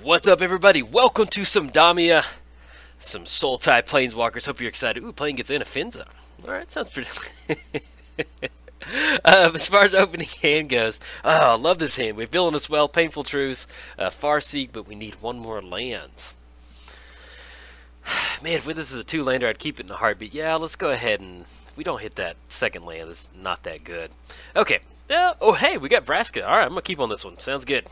What's up, everybody? Welcome to some Damia, some soul-type planeswalkers. Hope you're excited. Ooh, playing against Anafenza. Alright, sounds pretty... as far as opening hand goes, I love this hand. We're feeling us well. Painful Truths, Farseek, but we need one more land. Man, if this is a two-lander, I'd keep it in a heartbeat. Yeah, let's go ahead and... If we don't hit that second land, it's not that good. Okay. Oh, hey, we got Vraska. Alright, I'm going to keep on this one. Sounds good.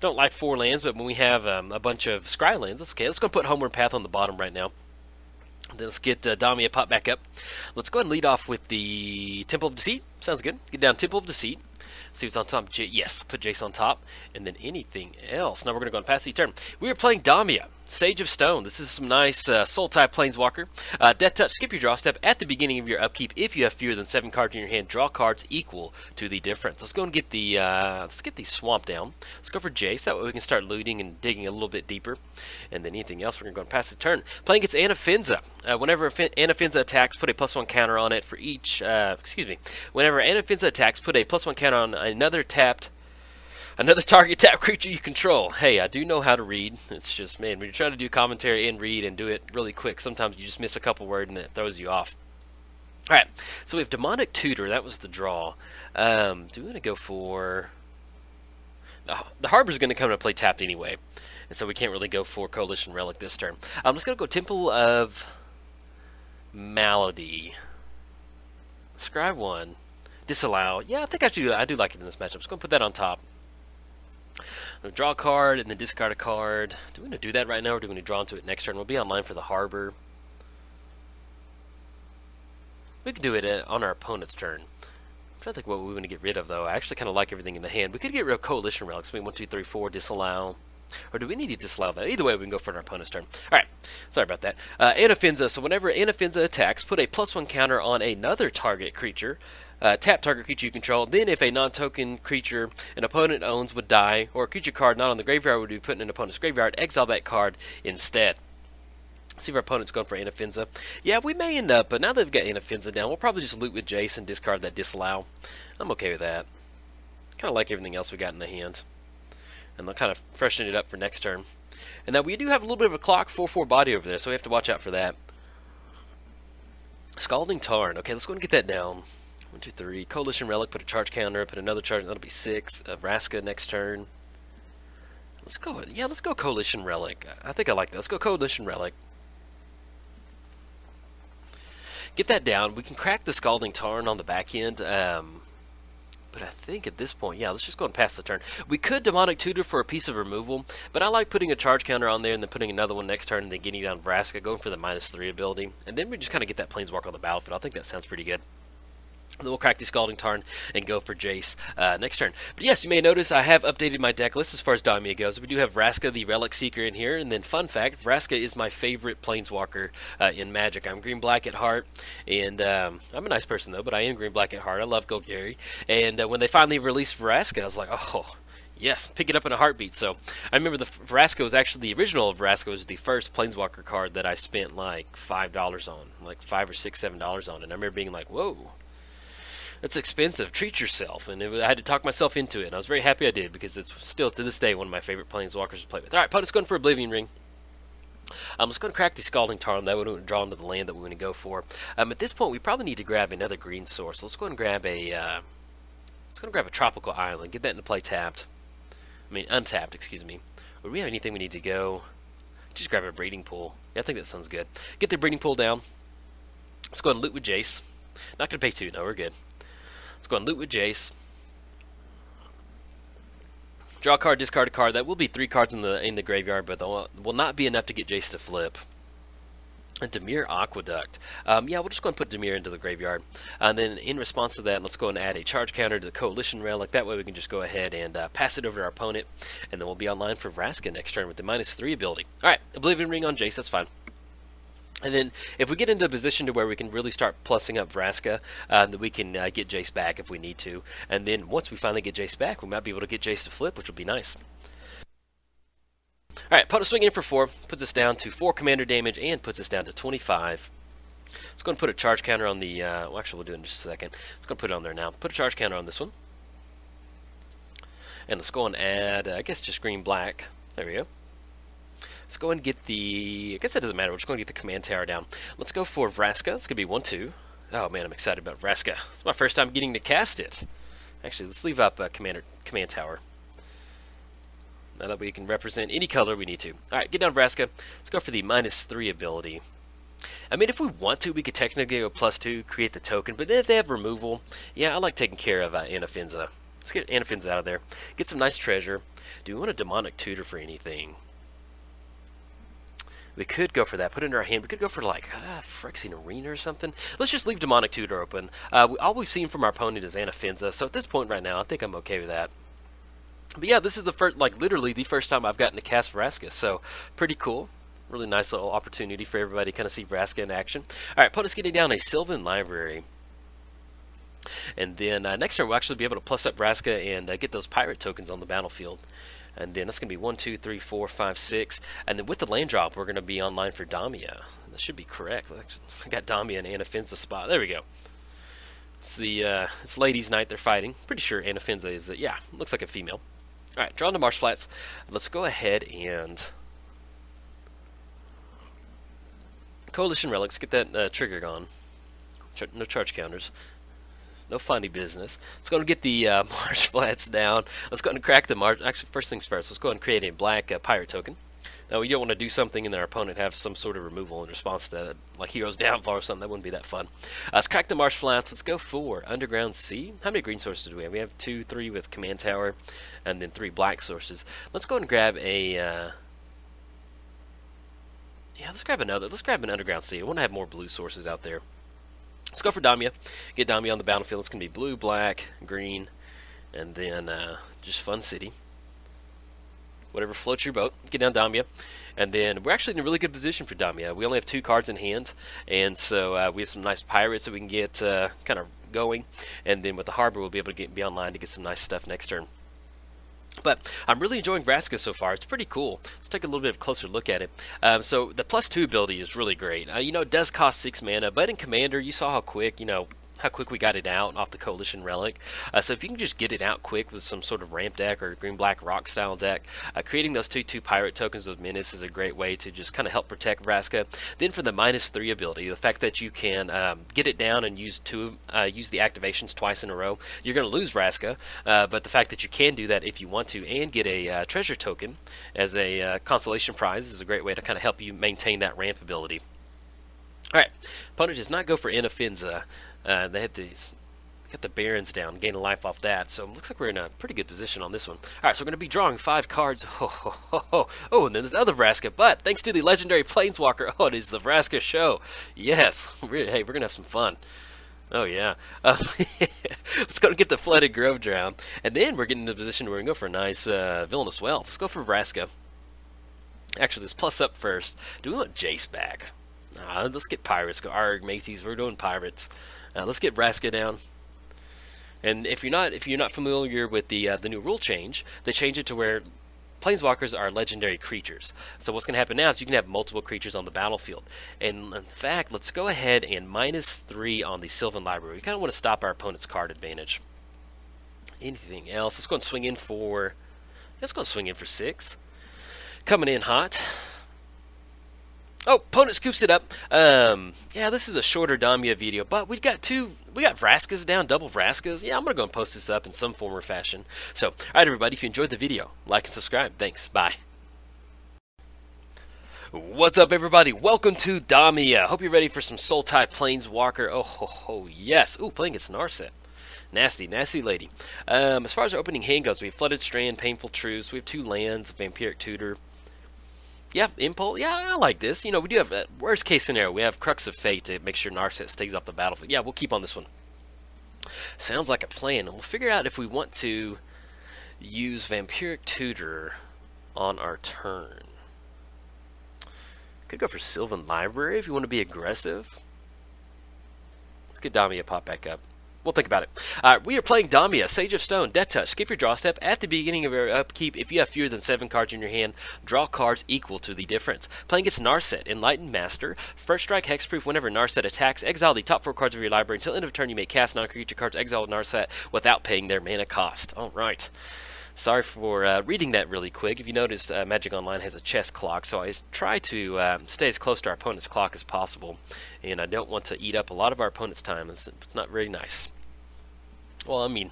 Don't like 4 lands, but when we have a bunch of scry lands, that's okay. Let's go put Homeward Path on the bottom right now. Then let's get Damia pop back up. Let's go ahead and lead off with the Temple of Deceit. Sounds good. Get down Temple of Deceit. See what's on top. Yes, put Jace on top. And then anything else. Now we're going to go and pass the turn. We are playing Damia, Sage of Stone. This is some nice soul-type planeswalker. Death Touch, skip your draw step at the beginning of your upkeep. If you have fewer than 7 cards in your hand, draw cards equal to the difference. Let's go and get the Swamp down. Let's go for Jace. That way we can start looting and digging a little bit deeper. And then anything else, we're going to go and pass the turn. Playing against Anafenza. Whenever Anafenza attacks, put a +1 counter on it for each... Whenever Anafenza attacks, put a +1 counter on another target tap creature you control. Hey, I do know how to read. It's just, man, when you're trying to do commentary and read and do it really quick, sometimes you just miss a couple words and it throws you off. Alright, so we have Demonic Tutor. That was the draw. Do we want to go for... The Harbor's going to come to play tapped anyway, and so we can't really go for Coalition Relic this turn. I'm just going to go Temple of Malady. Scribe 1. Disallow. Yeah, I think I should do that. I do like it in this matchup. I'm just going to put that on top. Draw a card and then discard a card. Do we want to do that right now, or do we want to draw into it next turn? We'll be online for the Harbor. We can do it on our opponent's turn. I'm trying to think what we want to get rid of, though. I actually kind of like everything in the hand. We could get rid of Coalition Relics. 1, 2, 3, 4, disallow. Or do we need to disallow that? Either way, we can go for our opponent's turn. Alright, sorry about that. Anafenza. So whenever Anafenza attacks, put a +1 counter on another target creature. Tap target creature you control. Then if a non-token creature an opponent owns would die, or a creature card not on the graveyard would be put in an opponent's graveyard, exile that card instead. See if our opponent's going for Anafenza. Yeah, we may end up, but now that we've got Anafenza down, we'll probably just loot with Jace and discard that disallow. I'm okay with that. Kind of like everything else we got in the hand. And they'll kind of freshen it up for next turn. And now we do have a little bit of a clock, 4/4 body over there, so we have to watch out for that. Scalding Tarn. Okay, let's go and get that down. 1, 2, 3. Coalition Relic, put a charge counter, put another charge, that'll be 6. Vraska next turn. Let's go, yeah, let's go Coalition Relic. I think I like that. Let's go Coalition Relic. Get that down. We can crack the Scalding Tarn on the back end, but I think at this point, yeah, let's just go and pass the turn. We could Demonic Tutor for a piece of removal, but I like putting a charge counter on there and then putting another one next turn and then getting down Vraska, going for the -3 ability, and then we just kind of get that Planeswalker on the battlefield. I think that sounds pretty good. Then we'll crack the Scalding Tarn and go for Jace next turn. But yes, you may notice I have updated my deck list as far as Damia goes. We do have Vraska, the Relic Seeker, in here. And then, fun fact, Vraska is my favorite Planeswalker in Magic. I'm green-black at heart. And I'm a nice person, though, but I am green-black at heart. I love Golgari. And when they finally released Vraska, I was like, oh, yes, pick it up in a heartbeat. So I remember the Vraska was actually, the original Vraska was the first Planeswalker card that I spent like $5 on. Like $5 or $6, $7 on. And I remember being like, whoa. It's expensive. Treat yourself. And I had to talk myself into it. And I was very happy I did, because it's still, to this day, one of my favorite planeswalkers to play with. Alright, opponent's going for Oblivion Ring. I'm just going to crack the Scalding Tarn. That would draw into the land that we want to go for. At this point, we probably need to grab another green source. Let's go and grab a Tropical Island. Get that into play tapped. I mean, untapped, excuse me. Or do we have anything we need to go? Just grab a Breeding Pool. Yeah, I think that sounds good. Get the Breeding Pool down. Let's go ahead and loot with Jace. Not going to pay 2. No, we're good. Let's go and loot with Jace. Draw a card, discard a card. That will be 3 cards in the graveyard, but will not be enough to get Jace to flip. And Dimir Aqueduct. Yeah, we'll just go and put Dimir into the graveyard. And then in response to that, let's go and add a charge counter to the Coalition Relic. That way we can just go ahead and pass it over to our opponent. And then we'll be online for Vraska next turn with the -3 ability. Alright, Oblivion Ring on Jace, that's fine. And then, if we get into a position to where we can really start plussing up Vraska, then we can get Jace back if we need to. And then, once we finally get Jace back, we might be able to get Jace to flip, which will be nice. Alright, opponent swinging in for 4, puts us down to 4 commander damage, and puts us down to 25. Let's go and put a charge counter on the... well, actually, we'll do it in just a second. Let's go and put it on there now. Put a charge counter on this one. And let's go and add, I guess, just green-black. There we go. Let's go and get the... I guess that doesn't matter. We're just going to get the command tower down. Let's go for Vraska. It's going to be 1-2. Oh, man, I'm excited about Vraska. It's my first time getting to cast it. Actually, let's leave up command tower. Now that we can represent any color we need to. Alright, get down Vraska. Let's go for the -3 ability. I mean, if we want to, we could technically go +2, create the token, but if they have removal, yeah, I like taking care of Anafenza. Let's get Anafenza out of there. Get some nice treasure. Do we want a demonic tutor for anything? We could go for that. Put it in our hand. We could go for, like, Phyrexian Arena or something. Let's just leave demonic tutor open. All we've seen from our opponent is Anafenza, so at this point right now, I think I'm okay with that. But yeah, this is the first, like, literally the first time I've gotten to cast Vraska, so pretty cool. Really nice little opportunity for everybody to kind of see Vraska in action. Alright, opponent's getting down a Sylvan Library. And then next turn we'll actually be able to plus up Vraska and get those pirate tokens on the battlefield. And then that's going to be 1, 2, 3, 4, 5, 6. And then with the land drop, we're going to be online for Damia. That should be correct. I got Damia in Anafenza spot. There we go. It's the it's ladies' night. They're fighting. Pretty sure Anafenza is yeah, looks like a female. All right, draw into Marsh Flats. Let's go ahead and Coalition Relics. Get that trigger gone. No charge counters. No funny business. Let's go and get the Marsh Flats down. Let's go and crack the Marsh. Actually, first things first, let's go and create a black pirate token. Now, we don't want to do something and then our opponent have some sort of removal in response to that, like Hero's Downfall or something. That wouldn't be that fun. Let's crack the Marsh Flats. Let's go for Underground Sea. How many green sources do we have? We have 2, 3 with Command Tower, and then 3 black sources. Let's go and grab a... yeah, let's grab another. Let's grab an Underground Sea. I want to have more blue sources out there. Let's go for Damia. Get Damia on the battlefield. It's going to be blue, black, green, and then just Fun City. Whatever floats your boat. Get down Damia. And then we're actually in a really good position for Damia. We only have 2 cards in hand, and so we have some nice pirates that we can get kind of going. And then with the harbor, we'll be able to be online to get some nice stuff next turn. But I'm really enjoying Vraska so far. It's pretty cool. Let's take a little bit of a closer look at it. So the +2 ability is really great. You know, it does cost 6 mana, but in Commander, you saw how quick, how quick we got it out off the Coalition Relic. So if you can just get it out quick with some sort of ramp deck or green-black rock style deck, creating those 2/2 pirate tokens with Menace is a great way to just kind of help protect Vraska. Then for the -3 ability, the fact that you can get it down and use the activations twice in a row, you're going to lose Vraska, but the fact that you can do that if you want to and get a treasure token as a consolation prize is a great way to kind of help you maintain that ramp ability. Alright, opponent does not go for Anafenza. They had got the Barons down, gain a life off that, so it looks like we're in a pretty good position on this one. Alright, so we're going to be drawing 5 cards. Oh, and then there's other Vraska, but thanks to the legendary Planeswalker, it is the Vraska show. Yes, hey, we're going to have some fun. Oh, yeah. Let's go and get the Flooded Grove Drown, and then we're getting in a position where we can go for a nice Villainous Wealth. Let's go for Vraska. Actually, let's plus up first. Do we want Jace back? Let's get Pirates. Go Arg, Macy's. We're doing Pirates. Let's get Vraska down. And if you're not familiar with the new rule change, they changed it to where Planeswalkers are legendary creatures. So what's going to happen now is you can have multiple creatures on the battlefield. And in fact, let's go ahead and -3 on the Sylvan Library. We kind of want to stop our opponent's card advantage. Anything else? Let's go and swing in for. Let's go swing in for 6. Coming in hot. Oh, opponent scoops it up. Yeah, this is a shorter Damia video, but we got Vraskas down, double Vraskas. Yeah, I'm going to go and post this up in some form or fashion. So, all right, everybody, if you enjoyed the video, like and subscribe. Thanks. Bye. What's up, everybody? Welcome to Damia. Hope you're ready for some Soul-type Planeswalker. Oh, yes. Ooh, playing against Narset. Nasty, nasty lady. As far as our opening hand goes, we have Flooded Strand, Painful Truce. We have 2 lands, Vampiric Tutor. Yeah, Impulse. Yeah, I like this. We do have a worst case scenario. We have Crux of Fate to make sure Narset stays off the battlefield. Yeah, we'll keep on this one. Sounds like a plan. And we'll figure out if we want to use Vampiric Tutor on our turn. Could go for Sylvan Library if you want to be aggressive. Let's get Damia pop back up. We'll think about it. We are playing Damia, Sage of Stone, Death Touch. Skip your draw step. At the beginning of your upkeep, if you have fewer than 7 cards in your hand, draw cards equal to the difference. Playing against Narset, Enlightened Master. First strike, hexproof. Whenever Narset attacks, exile the top 4 cards of your library. Until end of turn, you may cast non-creature cards, exile Narset without paying their mana cost. Alright. Sorry for reading that really quick. If you notice, Magic Online has a chess clock, so I try to stay as close to our opponent's clock as possible, and I don't want to eat up a lot of our opponent's time. It's not very nice. Well, I mean,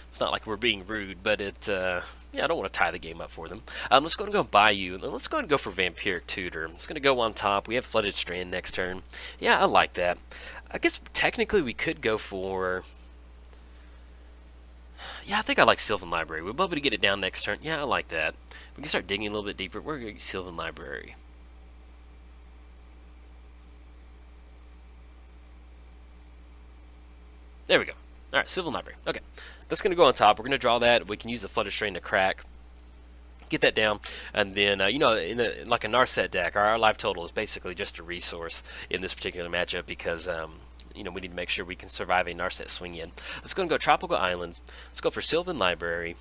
it's not like we're being rude, but yeah, I don't want to tie the game up for them. Let's go and go buy you. Let's go and go for Vampiric Tutor. It's going to go on top. We have Flooded Strand next turn. Yeah, I like that. I guess technically we could go for... Yeah, I think I like Sylvan Library. We'll be able to get it down next turn. Yeah, I like that. We can start digging a little bit deeper. We're going to Sylvan Library. There we go. All right, Sylvan Library. Okay, that's going to go on top. We're going to draw that. We can use the Flooded Strand to crack. Get that down, and then you know, in like a Narset deck, our life total is basically just a resource in this particular matchup because you know, we need to make sure we can survive a Narset swing in. Let's go and go Tropical Island. Let's go for Sylvan Library.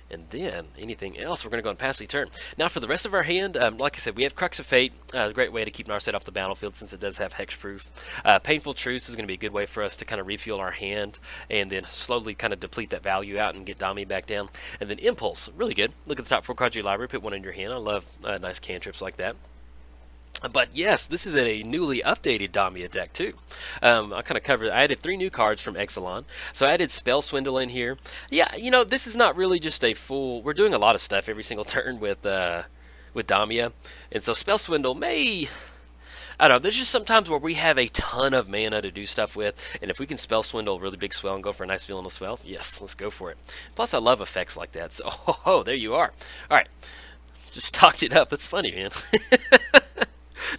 And then, anything else, we're going to go and pass the turn. Now, for the rest of our hand, like I said, we have Crux of Fate, a great way to keep Narset off the battlefield since it does have Hexproof. Painful Truce is going to be a good way for us to kind of refuel our hand and then slowly kind of deplete that value out and get Damia back down. And then Impulse, really good. Look at the top 4 cards of your library, put one in your hand. I love nice cantrips like that. But yes, this is a newly updated Damia deck too. I kind of covered. I added 3 new cards from Exelon, so I added Spell Swindle in here. Yeah, you know, this is not really just a full. We're doing a lot of stuff every single turn with Damia, and so Spell Swindle may. I don't know. There's just sometimes where we have a ton of mana to do stuff with, and if we can Spell Swindle a really big swell and go for a nice villainous swell, yes, let's go for it. Plus, I love effects like that. So, oh, there you are. All right, just talked it up. That's funny, man.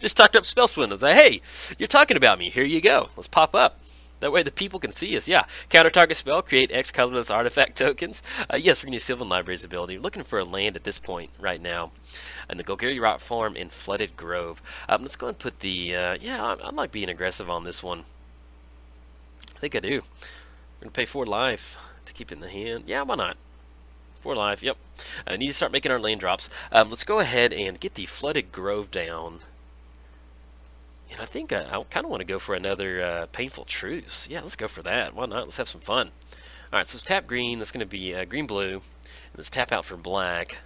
Just talked up Spell Swindle. Say, hey, you're talking about me. Here you go. Let's pop up. That way the people can see us. Yeah. Counter target spell. Create X colorless artifact tokens. Yes, we're going to use Sylvan Library's ability. We're looking for a land at this point right now. And the Golgari Rock Farm in Flooded Grove. Let's go and put the... yeah, I like being aggressive on this one. I think I do. We're going to pay 4 life to keep it in the hand. Yeah, why not? 4 life. Yep. I need to start making our land drops. Let's go ahead and get the Flooded Grove down. And I think I kind of want to go for another Painful Truce. Yeah, let's go for that. Why not? Let's have some fun. All right, so let's tap green. That's going to be green-blue. And let's tap out for black.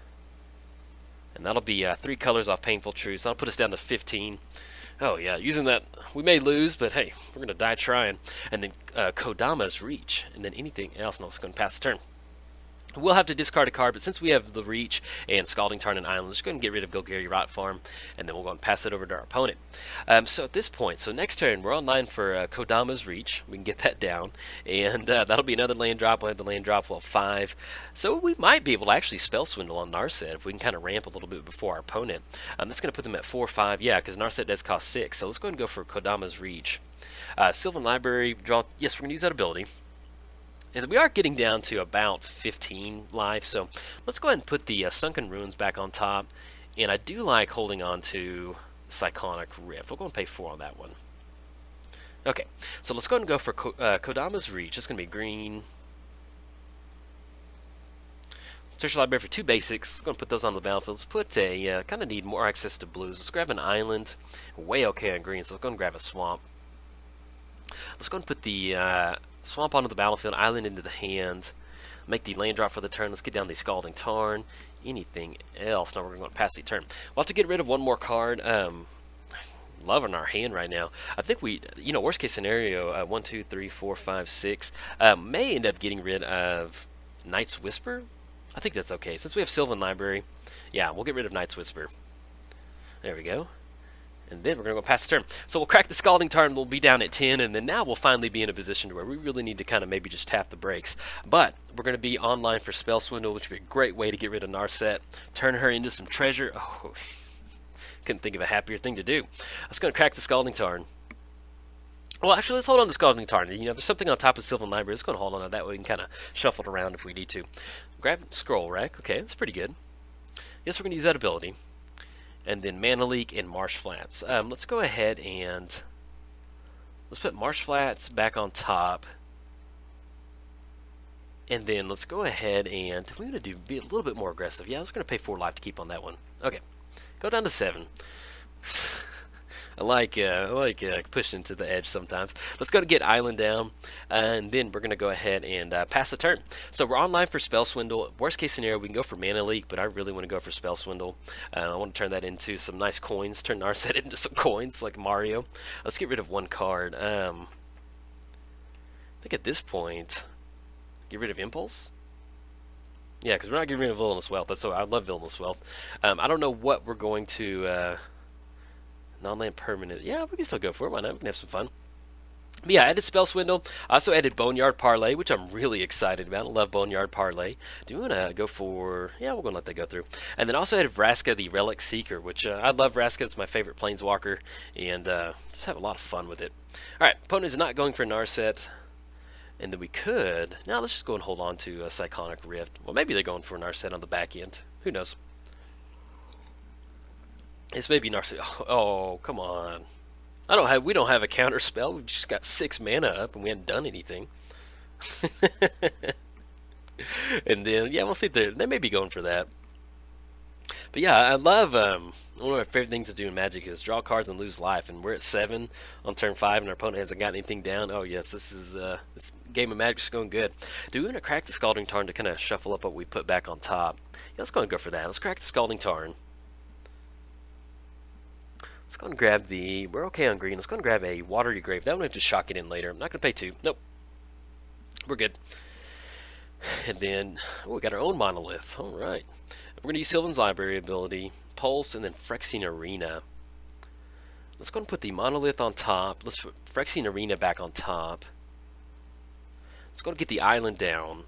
And that'll be 3 colors off Painful Truce. That'll put us down to 15. Oh, yeah, using that, we may lose, but hey, we're going to die trying. And then Kodama's Reach. And then anything else. No, it's going to pass the turn. We'll have to discard a card, but since we have the Reach and Scalding Tarn and Island, let's go ahead and get rid of Golgari Rot Farm, and then we'll go and pass it over to our opponent. So at this point, so next turn, we're online for Kodama's Reach. We can get that down, and that'll be another land drop. We'll have the land drop, well, 5. So we might be able to actually Spell Swindle on Narset if we can kind of ramp a little bit before our opponent. That's going to put them at 4-5, yeah, because Narset does cost 6. So let's go ahead and go for Kodama's Reach. Sylvan Library, draw, yes, we're going to use that ability. And we are getting down to about 15 life, so let's go ahead and put the Sunken Ruins back on top. And I do like holding on to Cyclonic Rift. We're going to pay 4 on that one. Okay, so let's go ahead and go for Kodama's Reach. It's going to be green. Search Library for 2 basics. I'm going to put those on the battlefield. Let's put a, kind of need more access to blues. Let's grab an island. Way okay on green, so let's go and grab a swamp. Let's go and put the... Swamp onto the battlefield, island into the hand, make the land drop for the turn. Let's get down the Scalding Tarn. Anything else? Now we're going to pass the turn. We'll have to get rid of 1 more card. Loving our hand right now. I think we, you know, worst case scenario, 1, 2, 3, 4, 5, 6, may end up getting rid of Night's Whisper. I think that's okay. Since we have Sylvan Library, yeah, we'll get rid of Night's Whisper. There we go. And then we're going to go past the turn. So we'll crack the Scalding Tarn, we'll be down at 10, and then now we'll finally be in a position to where we really need to kind of maybe just tap the brakes. But we're going to be online for Spell Swindle, which would be a great way to get rid of Narset, turn her into some treasure. Oh, couldn't think of a happier thing to do. I was going to crack the Scalding Tarn. Well, actually, let's hold on to Scalding Tarn. You know, there's something on top of Sylvan Library. Let's go and hold on to that way we can kind of shuffle it around if we need to. Grab Scroll Rack. Okay, that's pretty good. Yes, we're going to use that ability. And then Mana Leak and Marsh Flats. Let's go ahead and let's put Marsh Flats back on top. And then let's go ahead and we're going to be a little bit more aggressive. Yeah, I was going to pay 4 life to keep on that one. Okay, go down to 7. I like pushing to the edge sometimes. Let's go to get Island down, and then we're gonna go ahead and pass the turn. So we're online for Spell Swindle. Worst case scenario, we can go for Mana Leak, but I really want to go for Spell Swindle. I want to turn that into some nice coins. Turn Narset into some coins like Mario. Let's get rid of one card. I think at this point, get rid of Impulse. Yeah, because we're not getting rid of Villainous Wealth. That's so I love Villainous Wealth. I don't know what we're going to. Non-land permanent. Yeah, we can still go for it. Why not? We can have some fun. But yeah, I added Spell Swindle. I also added Boneyard Parlay, which I'm really excited about. I love Boneyard Parlay. Do we want to go for... Yeah, we're going to let that go through. And then also added Vraska, the Relic Seeker, which I love Vraska. It's my favorite Planeswalker. And just have a lot of fun with it. Alright, opponent is not going for Narset. And then we could... Now let's just go and hold on to Cyclonic Rift. Well, maybe they're going for Narset on the back end. Who knows? It's maybe Narset. Oh, come on. We don't have a counter spell. We've just got 6 mana up and we haven't done anything. And then, yeah, we'll see. They may be going for that. But yeah, I love, one of my favorite things to do in Magic is draw cards and lose life. And we're at 7 on turn 5 and our opponent hasn't got anything down. Oh yes, this game of Magic's going good. Do we want to crack the Scalding Tarn to kind of shuffle up what we put back on top? Yeah, let's go and go for that. Let's crack the Scalding Tarn. Let's go and grab the... We're okay on green. Let's go and grab a Watery Grave. That one I have to shock it in later. I'm not going to pay 2. Nope. We're good. And then... Oh, we got our own Monolith. Alright. We're going to use Sylvan's Library ability, Pulse, and then Phyrexian Arena. Let's go and put the Monolith on top. Let's put Phyrexian Arena back on top. Let's go and get the island down.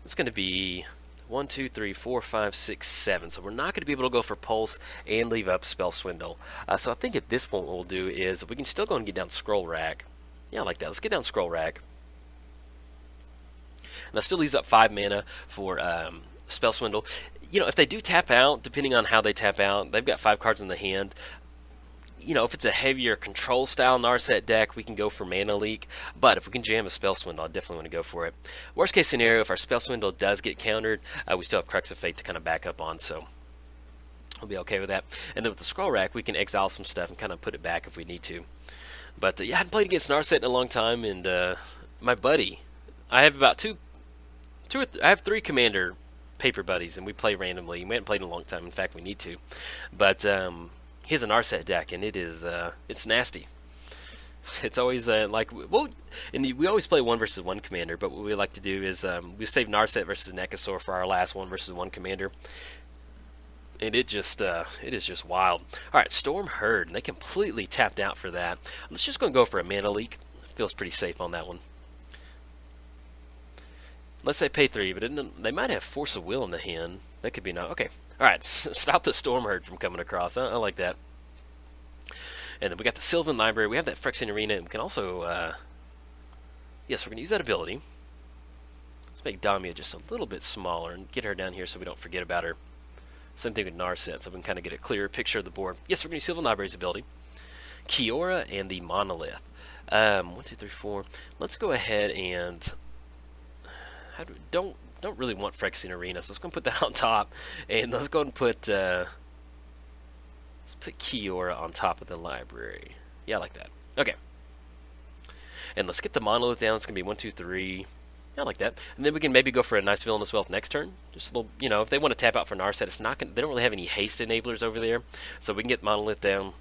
It's going to be... 1, 2, 3, 4, 5, 6, 7. So we're not going to be able to go for Pulse and leave up Spell Swindle. So I think at this point what we'll do is we can still go and get down Scroll Rack. Yeah, I like that. Let's get down Scroll Rack. And that still leaves up 5 mana for Spell Swindle. You know, if they do tap out, depending on how they tap out, they've got 5 cards in the hand. You know, if it's a heavier control style Narset deck, we can go for Mana Leak. But if we can jam a Spell Swindle, I definitely want to go for it. Worst case scenario, if our Spell Swindle does get countered, we still have Crux of Fate to kind of back up on, so we'll be okay with that. And then with the Scroll Rack, we can exile some stuff and kind of put it back if we need to. But yeah, I hadn't played against Narset in a long time, and my buddy, I have about I have 3 Commander paper buddies, and we play randomly. We haven't played in a long time. In fact, we need to. But he has an Narset deck, and it is it's nasty. It's always like, well, we always play 1 versus 1 commander, but what we like to do is we save Narset versus Nekosaur for our last 1 versus 1 commander, and it is just wild. All right, Storm Herd, and they completely tapped out for that. Let's just go for a Mana Leak. Feels pretty safe on that one. Unless they pay 3, but they might have Force of Will in the hand. That could be not okay. All right, stop the Storm Herd from coming across. I like that. And then we got the Sylvan Library. We have that Phyrexian Arena. And we can also, yes, we're going to use that ability. Let's make Damia just a little bit smaller and get her down here so we don't forget about her. Same thing with Narset, so we can kind of get a clearer picture of the board. Yes, we're going to use Sylvan Library's ability. Kiora and the Monolith. 1, 2, 3, 4. Let's go ahead and... don't really want Phyrexian Arena, so let's go and put that on top. And let's go and put... let's put Kiora on top of the library. Yeah, I like that. Okay. And let's get the Monolith down. It's going to be 1, 2, 3. Yeah, I like that. And then we can maybe go for a nice Villainous Wealth next turn. Just a little, you know, if they want to tap out for Narset, it's not gonna, they don't really have any haste enablers over there. So we can get Monolith down.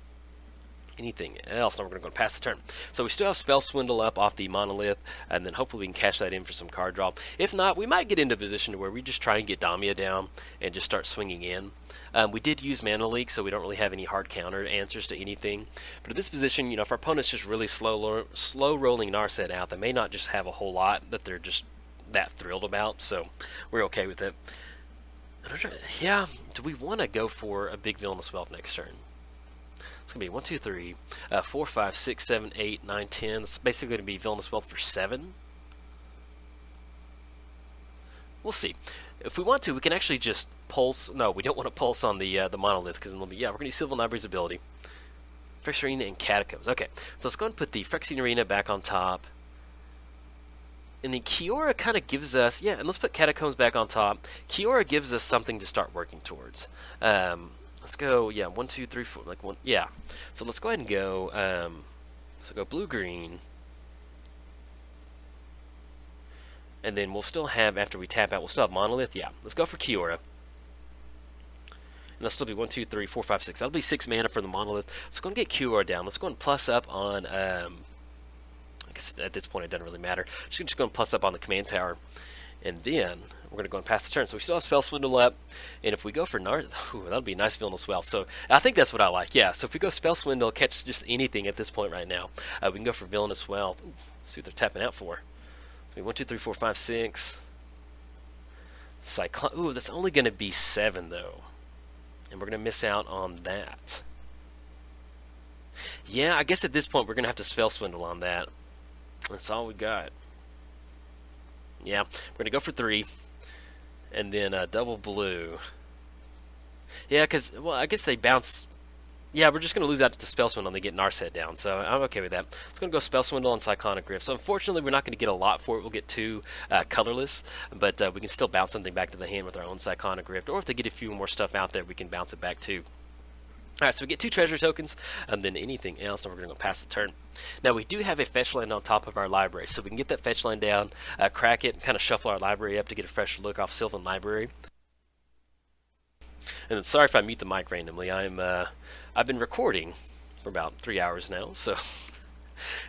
Anything else? Now we're going to go past the turn. So we still have Spell Swindle up off the Monolith, and then hopefully we can cash that in for some card draw. If not, we might get into a position where we just try and get Damia down and just start swinging in. We did use Mana Leak, so we don't really have any hard counter answers to anything. But in this position, you know, if our opponent's just really slow rolling Narset out, they may not just have a whole lot that they're just that thrilled about. So we're okay with it. Yeah, do we want to go for a big Villainous Wealth next turn? It's going to be 1, 2, 3, 4, 5, 6, 7, 8, 9, 10. It's basically going to be Villainous Wealth for 7. We'll see. If we want to, we can actually just pulse. No, we don't want to pulse on the Monolith, because it'll be, yeah, we're going to use Sylvan Library's ability. Phyrexian Arena and Catacombs. Okay, so let's go and put the Phyrexian Arena back on top. And then Kiora kind of gives us, yeah, and let's put Catacombs back on top. Kiora gives us something to start working towards. Let's go, yeah, 1, 2, 3, 4, like one, yeah. So let's go ahead and go, so go blue-green. And then we'll still have, after we tap out, we'll still have Monolith, yeah. Let's go for Kiora. And that'll still be 1, 2, 3, 4, 5, 6. That'll be 6 mana for the Monolith. So go and get Kiora down. Let's go and plus up on, I guess at this point it doesn't really matter. Just go and plus up on the command tower. And then we're going to go and pass the turn. So we still have Spell Swindle up. And if we go for that'll be a nice villain as well. So I think that's what I like. Yeah, so if we go Spell Swindle, catch just anything at this point right now. We can go for villain as well. Ooh, see what they're tapping out for. 1, 2, 3, 4, 5, 6. Cyclone. Ooh, that's only going to be 7 though. And we're going to miss out on that. Yeah, I guess at this point we're going to have to Spell Swindle on that. That's all we got. Yeah, we're going to go for 3. And then double blue. Yeah, because, well, I guess they bounce. Yeah, we're just going to lose out to the Spell Swindle and they get Narset down. So I'm okay with that. It's going to go Spell Swindle and Cyclonic Rift. So unfortunately, we're not going to get a lot for it. We'll get 2 colorless. But we can still bounce something back to the hand with our own Cyclonic Rift. Or if they get a few more stuff out there, we can bounce it back too. Alright, so we get 2 treasure tokens, and then anything else, and we're going to go pass the turn. Now, we do have a fetch land on top of our library, so we can get that fetch land down, crack it, and kind of shuffle our library up to get a fresh look off Sylvan Library. And then, sorry if I mute the mic randomly. I've been recording for about 3 hours now, so...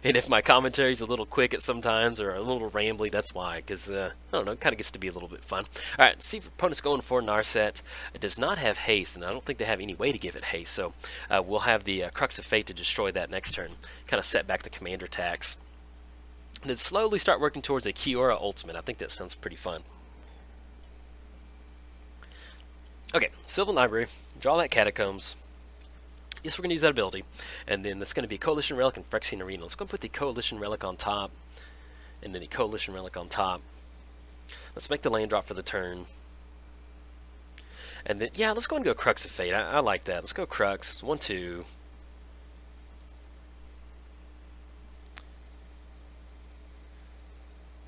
And if my commentary is a little quick at sometimes or a little rambly, that's why, because, I don't know, it kind of gets to be a little bit fun. Alright, see if opponent's going for Narset. It does not have haste, and I don't think they have any way to give it haste, so we'll have the Crux of Fate to destroy that next turn. Kind of set back the commander tax. And then slowly start working towards a Kiora ultimate. I think that sounds pretty fun. Okay, Sylvan Library, draw that Catacombs. Yes, we're going to use that ability. And then that's going to be Coalition Relic and Phyrexian Arena. Let's go and put the Coalition Relic on top. And then the Coalition Relic on top. Let's make the land drop for the turn. And then, yeah, let's go and go Crux of Fate. I like that. Let's go Crux. 1, 2.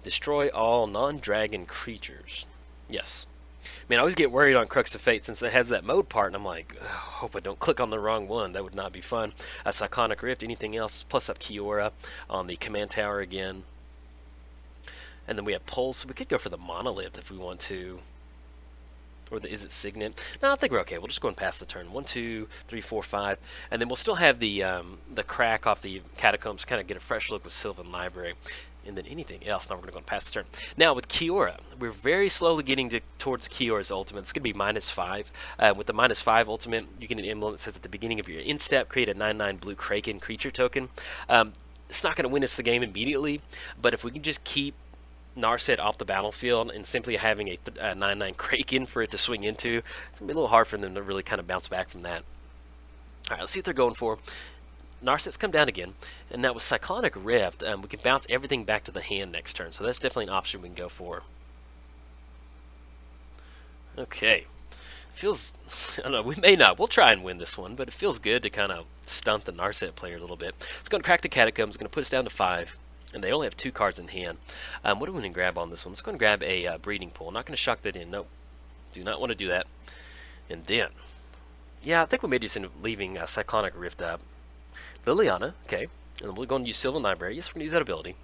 Destroy all non-dragon creatures. Yes. Man, I always get worried on Crux of Fate since it has that mode part, and I'm like, oh, hope I don't click on the wrong one. That would not be fun. Cyclonic Rift, anything else, plus up Kiora on the command tower again. And then we have Pulse. We could go for the Monolith if we want to. Or the Is It Signet? No, I think we're okay. We'll just go and pass the turn. 1, 2, 3, 4, 5. And then we'll still have the crack off the Catacombs, kind of get a fresh look with Sylvan Library. And then anything else. Now we're going to go and pass the turn. Now with Kiora, we're very slowly getting towards Kiora's ultimate. It's going to be -5. With the -5 ultimate, you get an emblem that says at the beginning of your end step, create a 9/9 blue Kraken creature token. It's not going to win us the game immediately, but if we can just keep Narset off the battlefield and simply having a 9/9 Kraken for it to swing into, it's going to be a little hard for them to really kind of bounce back from that. Alright, let's see what they're going for. Narset's come down again, and now with Cyclonic Rift, we can bounce everything back to the hand next turn, so that's definitely an option we can go for. Okay. Feels, I don't know, we may not. We'll try and win this one, but it feels good to kind of stunt the Narset player a little bit. It's going to crack the Catacombs, going to put us down to 5, and they only have 2 cards in hand. What do we want to grab on this one? Let's go and grab a Breeding Pool. Not going to shock that in. Nope. Do not want to do that. And then, yeah, I think we may just end up leaving Cyclonic Rift up. Liliana, okay, and we're going to use Sylvan Library. Yes, we're going to use that ability.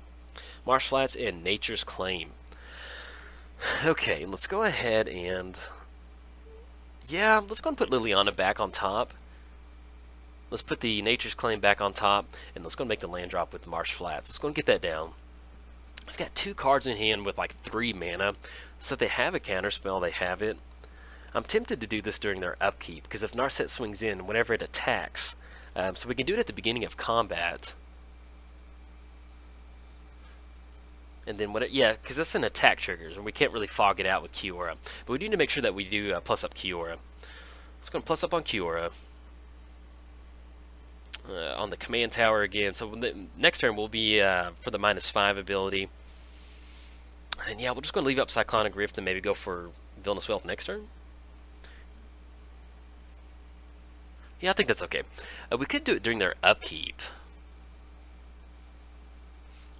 Marsh Flats and Nature's Claim. Okay, let's go ahead and... Yeah, let's go and put Liliana back on top. Let's put the Nature's Claim back on top, and let's go and make the land drop with Marsh Flats. Let's go and get that down. I've got 2 cards in hand with like 3 mana, so if they have a counterspell, they have it. I'm tempted to do this during their upkeep, because if Narset swings in, whenever it attacks... so we can do it at the beginning of combat. And then, yeah, because that's an attack triggers, and we can't really fog it out with Kiora. But we need to make sure that we do plus up Kiora. Let's go and plus up on Kiora. On the command tower again. So the next turn will be for the -5 ability. And yeah, we're just going to leave up Cyclonic Rift and maybe go for Villainous Wealth next turn. Yeah, I think that's okay. We could do it during their upkeep.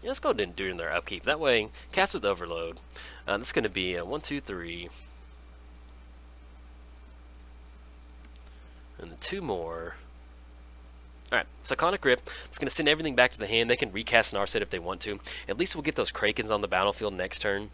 Yeah, let's go ahead and do it during their upkeep. That way, cast with Overload. This is going to be 1, 2, 3. 2 more. Alright, Psychonic Grip. It's going to send everything back to the hand. They can recast Narset if they want to. At least we'll get those Krakens on the battlefield next turn.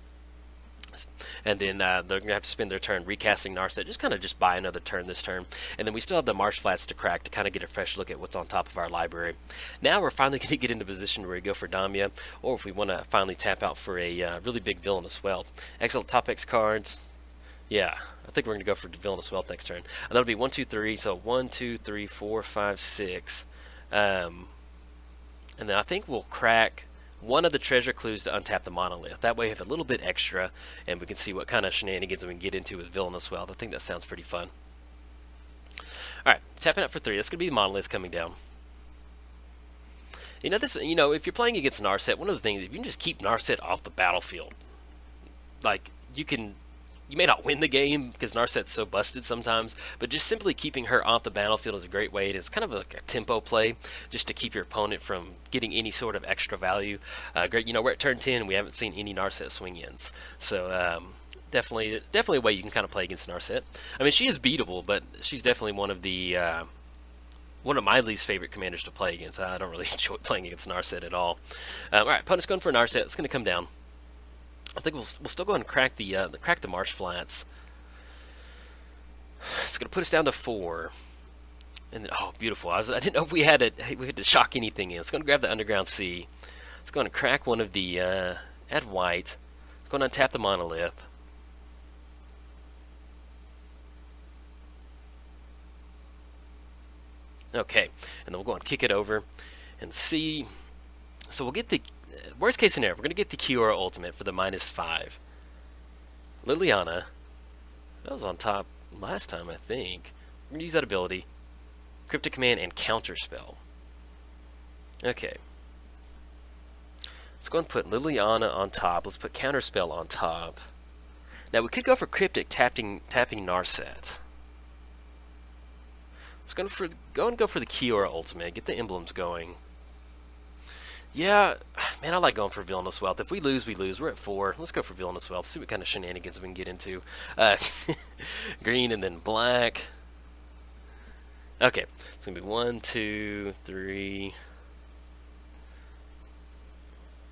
And then they're going to have to spend their turn recasting Narset. Just buy another turn this turn. And then we still have the Marsh Flats to crack to kind of get a fresh look at what's on top of our library. Now we're finally going to get into a position where we go for Damia, or if we want to finally tap out for a really big Villainous Wealth. Excellent top X cards. Yeah, I think we're going to go for Villainous Wealth next turn. And that'll be 1, 2, 3. So 1, 2, 3, 4, 5, 6. And then I think we'll crack one of the treasure clues to untap the monolith. That way we have a little bit extra, and we can see what kind of shenanigans we can get into with Villainous Wealth. I think that sounds pretty fun. Alright, tapping out for 3. That's going to be the monolith coming down. You know, if you're playing against Narset, one of the things, if you can just keep Narset off the battlefield, like, you may not win the game because Narset's so busted sometimes, but just simply keeping her off the battlefield is a great way. It is kind of like a tempo play just to keep your opponent from getting any sort of extra value. Great, you know, we're at turn 10 and we haven't seen any Narset swing-ins. So definitely a way you can kind of play against Narset. I mean, she is beatable, but she's definitely one of my least favorite commanders to play against. I don't really enjoy playing against Narset at all. Alright, opponent's going for Narset. It's going to come down. I think we'll still go ahead and crack the Marsh Flats. It's going to put us down to 4. And then, oh, beautiful. I didn't know if we had to shock anything in. It's going to grab the Underground Sea. It's going to crack one of the, add white. It's going to untap the monolith. Okay, and then we'll go and kick it over and see. So we'll get the worst case scenario. We're going to get the Kiora Ultimate for the -5. Liliana, that was on top last time, I think. We're going to use that ability. Cryptic Command and Counter Spell. Okay. Let's go and put Liliana on top. Let's put Counter Spell on top. Now we could go for Cryptic tapping Narset. Let's go and go for the Kiora Ultimate. Get the emblems going. Yeah, man, I like going for Villainous Wealth. If we lose, we lose. We're at 4. Let's go for Villainous Wealth. See what kind of shenanigans we can get into. Green and then black. Okay, it's going to be 1, 2, 3.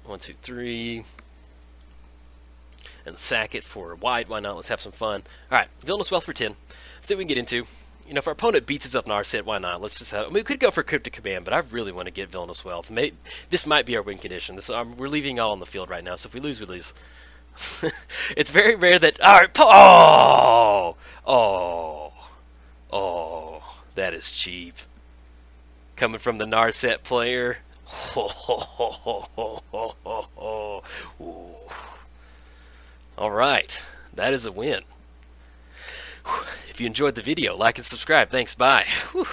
1, 2, 3. And sack it for white. Why not? Let's have some fun. Alright, Villainous Wealth for 10. See what we can get into. You know, if our opponent beats us up Narset, why not? Let's just have. I mean, we could go for Cryptic Command, but I really want to get Villainous Wealth. This might be our win condition. We're leaving y'all on the field right now, so if we lose, we lose. It's very rare that. All right. Oh, that is cheap. Coming from the Narset player. All right, that is a win. If you enjoyed the video, like and subscribe. Thanks. Bye. Whew.